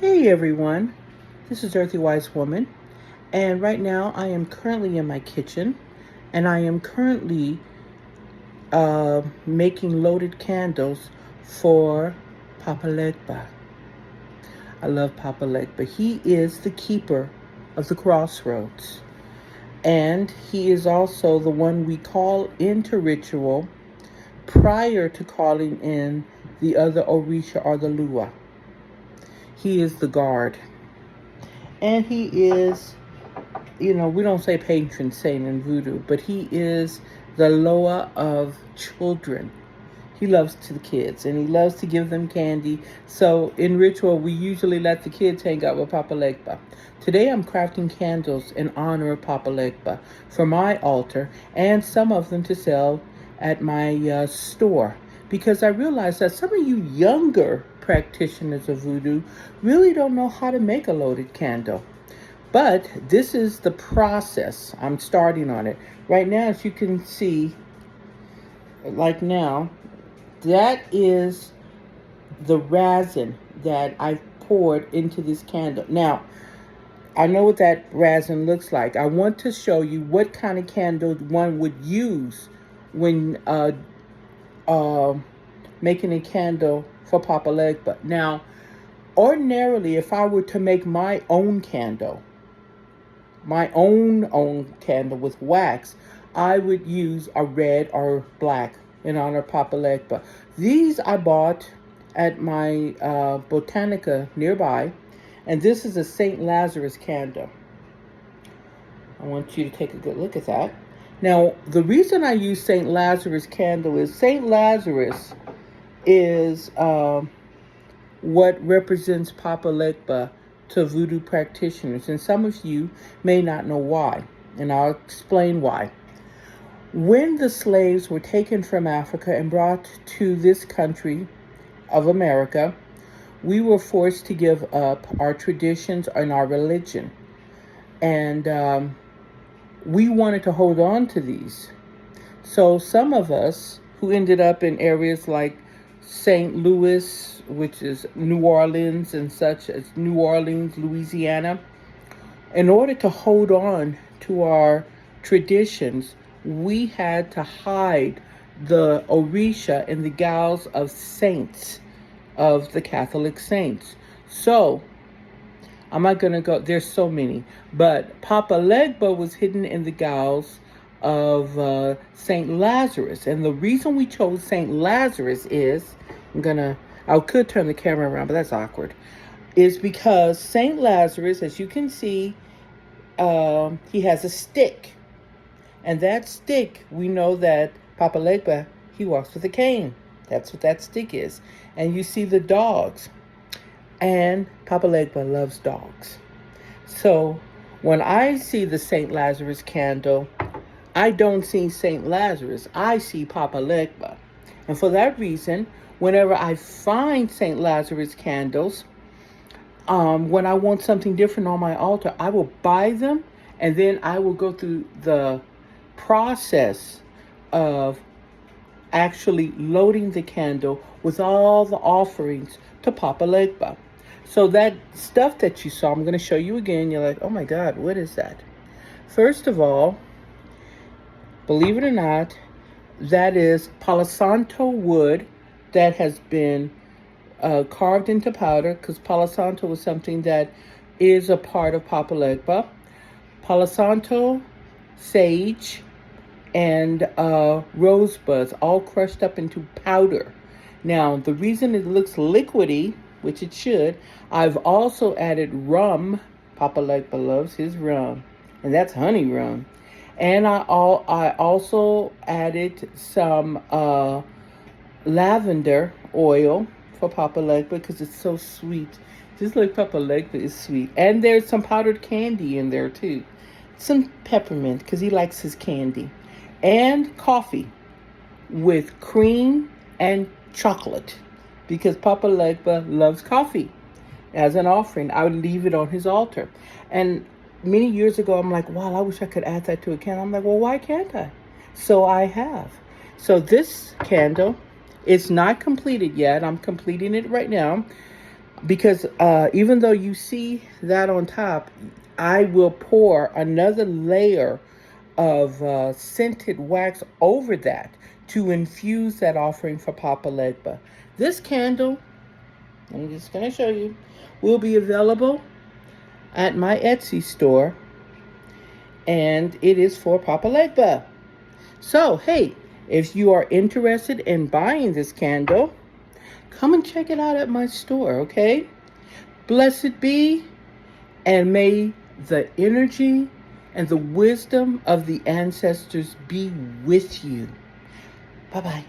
Hey everyone, this is Earthy Wise Woman, and right now I am currently in my kitchen and I am currently making loaded candles for Papa Legba. I love Papa Legba. He is the keeper of the crossroads, and he is also the one we call into ritual prior to calling in the other Orisha or the Lua. He is the guard, and he is, we don't say patron saint in voodoo, but he is the Loa of children. He loves to the kids and he loves to give them candy. So in ritual, we usually let the kids hang out with Papa Legba. Today I'm crafting candles in honor of Papa Legba for my altar and some of them to sell at my store, because I realize that some of you younger practitioners of voodoo really don't know how to make a loaded candle. But this is the process. I'm starting on it. Right now, as you can see, like now, that is the resin that I've poured into this candle. Now, I know what that resin looks like. I want to show you what kind of candle one would use when uh, making a candle for Papa Legba. Now, ordinarily, if I were to make my own candle with wax, I would use a red or black in honor of Papa Legba. These I bought at my Botanica nearby, and this is a St. Lazarus candle. I want you to take a good look at that. Now, the reason I use St. Lazarus candle is St. Lazarus is what represents Papa Legba to voodoo practitioners, and some of you may not know why, and I'll explain why. When the slaves were taken from Africa and brought to this country of America, we were forced to give up our traditions and our religion, and we wanted to hold on to these. So some of us who ended up in areas like St. Louis, which is New Orleans, and such as New Orleans, Louisiana, in order to hold on to our traditions, we had to hide the Orisha in the gowns of saints, of the Catholic saints. So, I'm not going to go, there's so many, but Papa Legba was hidden in the gowns of St. Lazarus. And the reason we chose St. Lazarus is, I could turn the camera around, but that's awkward, is because St. Lazarus, as you can see, he has a stick. And that stick, we know that Papa Legba, he walks with a cane. That's what that stick is. And you see the dogs. And Papa Legba loves dogs. So when I see the St. Lazarus candle, I don't see St. Lazarus. I see Papa Legba. And for that reason, whenever I find St. Lazarus candles, when I want something different on my altar, I will buy them, and then I will go through the process of actually loading the candle with all the offerings to Papa Legba. So that stuff that you saw, I'm going to show you again. You're like, oh my God, what is that? First of all, believe it or not, that is Palo Santo wood that has been carved into powder, because Palo Santo was something that is a part of Papa Legba. Palo Santo, sage, and rosebuds, all crushed up into powder. Now, the reason it looks liquidy, which it should, I've also added rum. Papa Legba loves his rum, and that's honey rum. And I also added some lavender oil for Papa Legba because it's so sweet. Just like Papa Legba is sweet. And there's some powdered candy in there too. Some peppermint because he likes his candy. And coffee with cream and chocolate because Papa Legba loves coffee. As an offering, I would leave it on his altar. And many years ago, I'm like, wow, I wish I could add that to a candle. I'm like, well, why can't I? So I have. So this candle is not completed yet. I'm completing it right now. because even though you see that on top, I will pour another layer of scented wax over that to infuse that offering for Papa Legba. This candle, I'm just going to show you, will be available at my Etsy store, and it is for Papa Legba. So, hey, if you are interested in buying this candle, come and check it out at my store, okay? Blessed be, and may the energy and the wisdom of the ancestors be with you. Bye bye.